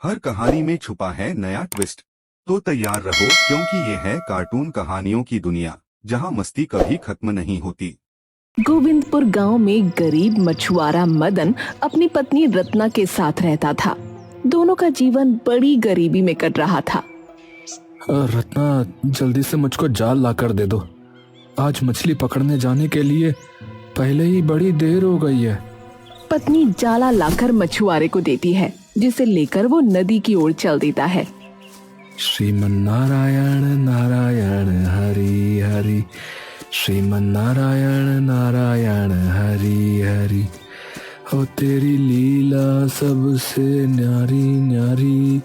हर कहानी में छुपा है नया ट्विस्ट। तो तैयार रहो क्योंकि ये है कार्टून कहानियों की दुनिया जहां मस्ती कभी खत्म नहीं होती। गोविंदपुर गांव में गरीब मछुआरा मदन अपनी पत्नी रत्ना के साथ रहता था। दोनों का जीवन बड़ी गरीबी में कट रहा था। रत्ना, जल्दी से मुझको जाल लाकर दे दो। आज मछली पकड़ने जाने के लिए पहले ही बड़ी देर हो गई है। पत्नी जाला लाकर मछुआरे को देती है, जिसे लेकर वो नदी की ओर चल देता है। श्रीमन नारायण नारायण हरि हरि, श्रीमन नारायण नारायण हरि हरि। हो तेरी लीला सबसे न्यारी न्यारी,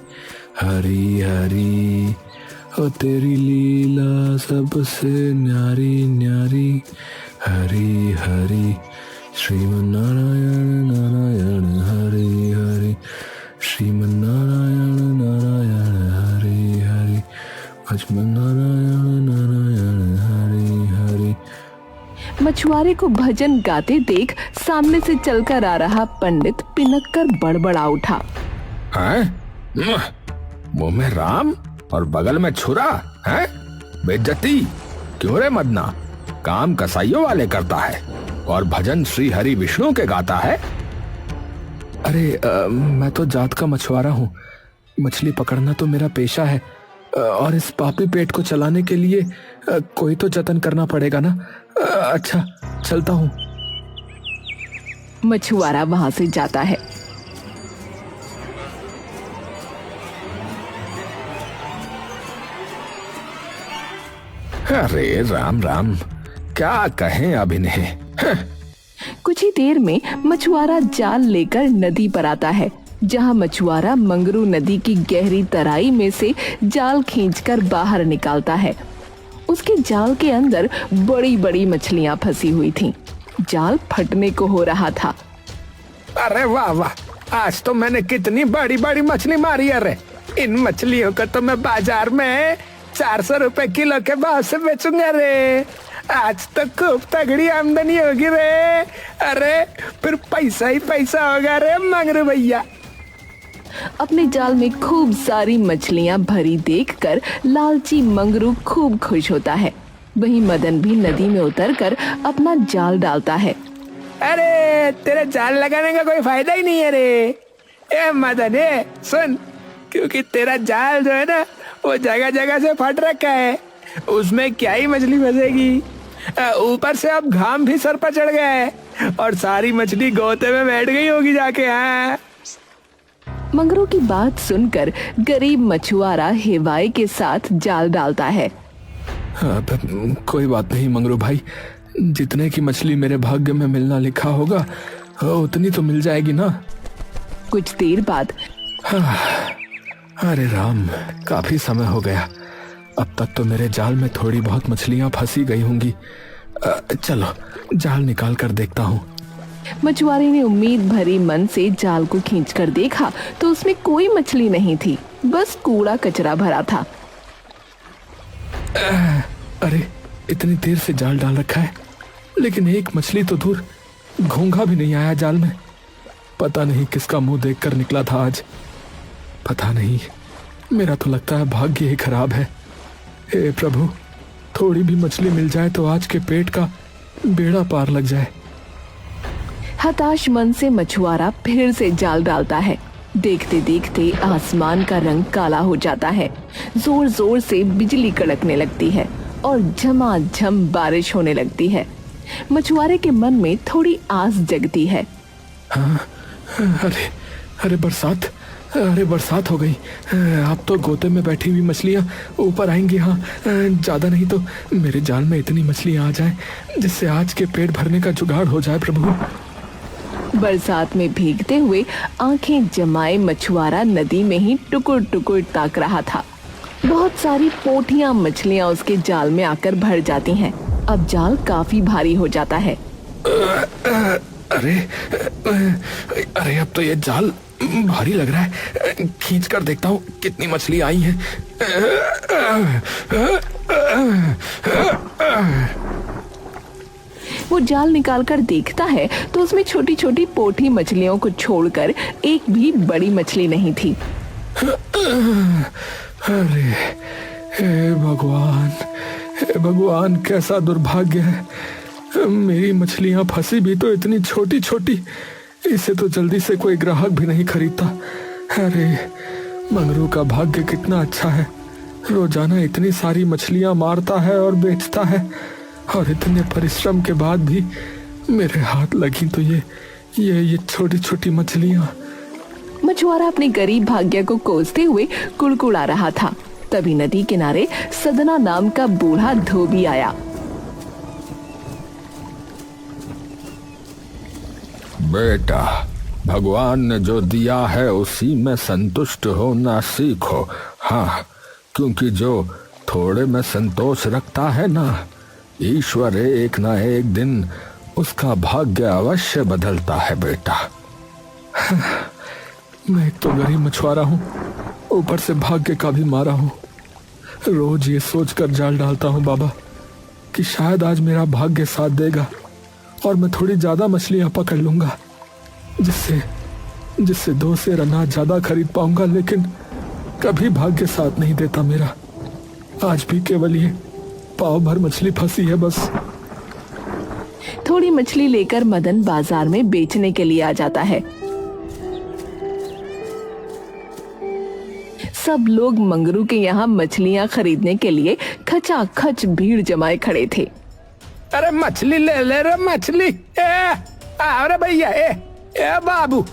हरि हरि। हो तेरी लीला सबसे न्यारी न्यारी, हरि हरि। श्रीमन नारायण नारायण हरि हरि, श्रीमन नारायण नारायण हरि हरि, लक्ष्मण नारायण नारायण हरि हरि। मछुआरे को भजन गाते देख सामने से चलकर आ रहा पंडित पिनक कर बड़बड़ा उठा। मुंह में राम और बगल में छुरा है? बेइज्जती क्यों रे मदना? काम कसाईयों वाले करता है और भजन श्री हरि विष्णु के गाता है। अरे मैं तो जात का मछुआरा हूँ। मछली पकड़ना तो मेरा पेशा है और इस पापी पेट को चलाने के लिए कोई तो जतन करना पड़ेगा ना। अच्छा, चलता हूँ। मछुआरा वहां से जाता है। अरे राम राम, क्या कहें अब इन्हें। कुछ ही देर में मछुआरा जाल लेकर नदी पर आता है, जहां मछुआरा मंगरू नदी की गहरी तराई में से जाल खींचकर बाहर निकालता है। उसके जाल के अंदर बड़ी बड़ी मछलियां फंसी हुई थीं। जाल फटने को हो रहा था। अरे वाह वाह, आज तो मैंने कितनी बड़ी बड़ी मछली मारी। अरे इन मछलियों को तो मैं बाजार में 400 रुपए किलो के भाव से बेचूंगा रे। आज तो खूब तगड़ी आमदनी होगी रे। अरे फिर पैसा ही पैसा होगा रे मंगरू भैया। अपने जाल में खूब सारी मछलियां भरी देखकर लालची मंगरू खूब खुश होता है। वहीं मदन भी नदी में उतरकर अपना जाल डालता है। अरे तेरे जाल लगाने का कोई फायदा ही नहीं है रे। ए मदन, सुन, क्योंकि तेरा जाल जो है ना वो जगह जगह से फट रखा है, उसमें क्या ही मछली फंसेगी। ऊपर से अब घाम भी सर पर चढ़ गया है और सारी मछली गोते में बैठ गई होगी जाके। हाँ, मंगरू की बात सुनकर गरीब मछुआरा हेवाई के साथ जाल डालता है। कोई बात नहीं मंगरू भाई, जितने की मछली मेरे भाग्य में मिलना लिखा होगा उतनी तो मिल जाएगी ना। कुछ देर बाद अरे राम, काफी समय हो गया। अब तक तो मेरे जाल में थोड़ी बहुत मछलियां फंसी गई होंगी। चलो जाल निकाल कर देखता हूँ। मछुआरे ने उम्मीद भरी मन से जाल को खींचकर देखा तो उसमें कोई मछली नहीं थी, बस कूड़ा कचरा भरा था। अरे इतनी देर से जाल डाल रखा है लेकिन एक मछली तो दूर, घोंघा भी नहीं आया जाल में। पता नहीं किसका मुंह देखकर निकला था आज। पता नहीं, मेरा तो लगता है भाग्य ही खराब है। हे प्रभु, थोड़ी भी मछली मिल जाए तो आज के पेट का बेड़ा पार लग जाए। हताश मन से मछुआरा फिर से जाल डालता है। देखते देखते आसमान का रंग काला हो जाता है। जोर जोर से बिजली कड़कने लगती है और झमाझम बारिश होने लगती है। मछुआरे के मन में थोड़ी आस जगती है। हाँ, अरे बरसात, अरे बरसात हो गई। अब तो गोते में बैठी हुई मछलियां ऊपर आएंगी। हाँ, ज्यादा नहीं तो मेरे जाल में इतनी मछलियां आ जाएं जिससे आज के पेट भरने का जुगाड़ हो जाए प्रभु। बरसात में भीगते हुए आंखें जमाए मछुआरा नदी में ही टुकुर टुकुर ताक रहा था। बहुत सारी पोठियां मछलियां उसके जाल में आकर भर जाती हैं। अब जाल काफी भारी हो जाता है। अरे अब तो ये जाल भारी लग रहा है। खींच कर देखता हूँ कितनी मछली आई हैं। वो जाल निकालकर देखता है तो उसमें छोटी छोटी पोठी मछलियों को छोड़कर एक भी बड़ी मछली नहीं थी। अरे हे भगवान कैसा दुर्भाग्य है। मेरी मछलियां फंसी भी तो इतनी छोटी छोटी, इसे तो जल्दी से कोई ग्राहक भी नहीं खरीदता। अरे मंगरू का भाग्य कितना अच्छा है, रोजाना इतनी सारी मछलियां मारता है और बेचता है, और इतने परिश्रम के बाद भी मेरे हाथ लगी तो ये छोटी छोटी मछलियां। मछुआरा अपने गरीब भाग्य को कोसते हुए कुड़कुड़ा रहा था। तभी नदी किनारे सदना नाम का बूढ़ा धोबी आया। बेटा, भगवान ने जो दिया है उसी में संतुष्ट होना सीखो। हाँ, क्योंकि जो थोड़े में संतोष रखता है ना, ईश्वर एक ना एक दिन उसका भाग्य अवश्य बदलता है बेटा। मैं एक तो गरीब मछुआरा हूँ, ऊपर से भाग्य का भी मारा हूँ। रोज ये सोचकर जाल डालता हूँ बाबा कि शायद आज मेरा भाग्य साथ देगा और मैं थोड़ी ज्यादा मछलियां पकड़ लूंगा, जिससे 2 सेर अनाज ज्यादा खरीद पाऊंगा। लेकिन कभी भाग्य साथ नहीं देता मेरा। आज भी केवल ये पाव भर मछली फंसी है बस। थोड़ी मछली लेकर मदन बाजार में बेचने के लिए आ जाता है। सब लोग मंगरू के यहाँ मछलियाँ खरीदने के लिए खचाखच भीड़ जमाए खड़े थे। अरे मछली ले रे मछली। अरे भैया, ए बाबू,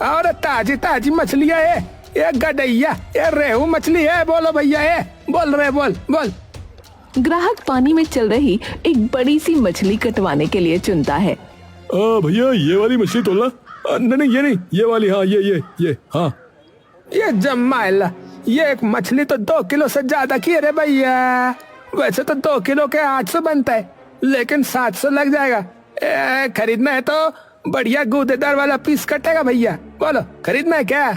और ताजी ताजी मछलियाँ, ये गडैया, ये रेहू मछली है। बोलो भैया, बोल। ग्राहक पानी में चल रही एक बड़ी सी मछली कटवाने के लिए चुनता है। भैया, ये वाली मछली तोलना। नहीं, ये नहीं, ये वाली। हाँ, ये हाँ। ये जमाइला, ये एक मछली तो 2 किलो से ज्यादा की है रे भैया। वैसे तो 2 किलो के 800 बनता है, लेकिन 700 लग जाएगा। खरीदना है तो बढ़िया गूदेदार वाला पीस कटेगा भैया। बोलो, खरीदना है क्या?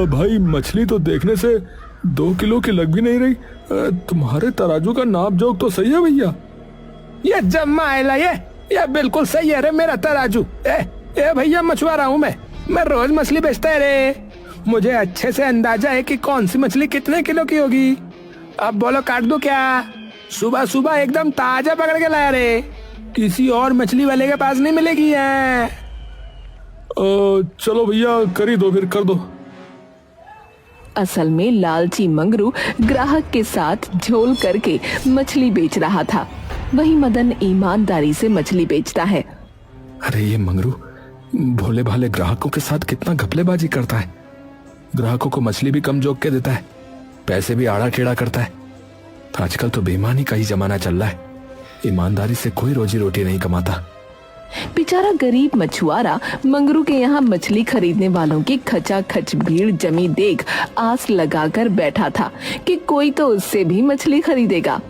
भाई, मछली तो देखने से 2 किलो की लग भी नहीं रही। तुम्हारे तराजू का नाप जोक तो सही है भैया। ये जमाइला, ये बिल्कुल सही है रे मेरा तराजू। भैया, मछुआरा हूँ मैं रोज मछली बेचता है रे। मुझे अच्छे से अंदाजा है कि कौन सी मछली कितने किलो की होगी। अब बोलो, काट दो क्या? सुबह सुबह एकदम ताजा पकड़ के लाया रे, किसी और मछली वाले के पास नहीं मिलेगी है। चलो भैया, कर ही दो, फिर कर दो। असल में लालची मंगरू ग्राहक के साथ झोल करके मछली बेच रहा था। वही मदन ईमानदारी से मछली बेचता है। अरे ये मंगरू भोले भाले ग्राहकों के साथ कितना घपलेबाजी करता है। ग्राहकों को मछली भी कम जोक के देता है, पैसे भी आड़ा टेढ़ा करता है। आजकल तो बेईमानी का ही जमाना चल रहा है, ईमानदारी से कोई रोजी रोटी नहीं कमाता। बेचारा गरीब मछुआरा मंगरू के यहाँ मछली खरीदने वालों की खचाखच भीड़ जमी देख आस लगाकर बैठा था कि कोई तो उससे भी मछली खरीदेगा।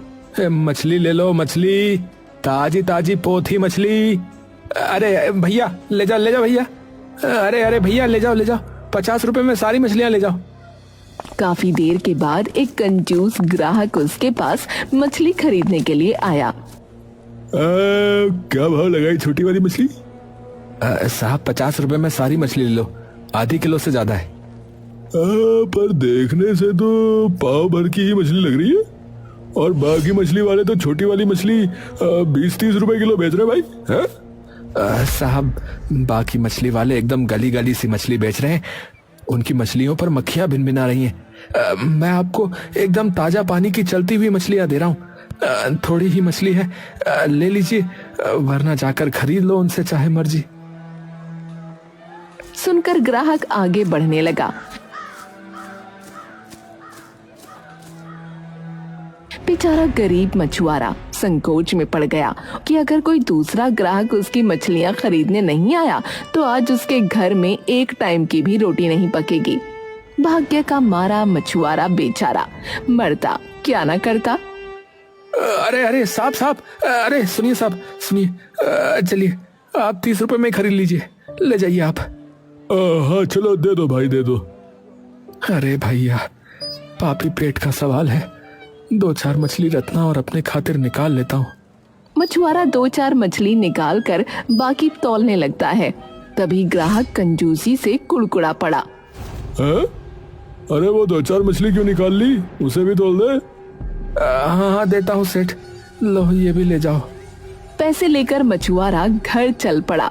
मछली ले लो, मछली ताजी ताजी पोथी मछली। अरे भैया, ले जाओ भैया। अरे भैया, ले जाओ, 50 रुपए में सारी मछलियाँ ले जाओ। काफी देर के बाद एक कंजूस ग्राहक उसके पास मछली खरीदने के लिए आया। क्या भाव लगाई छोटी वाली मछली? साहब, 50 रुपए में सारी मछली ले लो, आधी किलो से ज्यादा है। पर देखने से तो पाव भर की ही मछली लग रही है, और बाकी मछली वाले तो छोटी वाली मछली 20-30 रुपए किलो बेच रहे भाई। साहब, बाकी मछली वाले एकदम गली गली सी मछली बेच रहे हैं। उनकी मछलियों पर मक्खियां भिनभिना रही हैं। मैं आपको एकदम ताजा पानी की चलती हुई मछलियां दे रहा हूँ। थोड़ी ही मछली है, ले लीजिए, वरना जाकर खरीद लो उनसे चाहे मर्जी। सुनकर ग्राहक आगे बढ़ने लगा। बेचारा गरीब मछुआरा संकोच में पड़ गया कि अगर कोई दूसरा ग्राहक उसकी मछलियां खरीदने नहीं आया तो आज उसके घर में एक टाइम की भी रोटी नहीं पकेगी। भाग्य का मारा मछुआरा बेचारा मरता क्या न करता। अरे साहब, अरे सुनिए साहब, सुनिए, चलिए आप 30 रुपए में खरीद लीजिए, ले जाइए आप। हाँ चलो, दे दो भाई, दे दो। अरे भैया, पापी पेट का सवाल है, 2-4 मछली रत्ना और अपने खातिर निकाल लेता हूँ। मछुआरा 2-4 मछली निकाल कर बाकी तौलने लगता है। तभी ग्राहक कंजूसी से कुड़कुड़ा पड़ा। अरे वो 2-4 मछली क्यों निकाल ली, उसे भी तोल दे। हाँ हाँ देता हूँ सेठ, लो ये भी ले जाओ। पैसे लेकर मछुआरा घर चल पड़ा।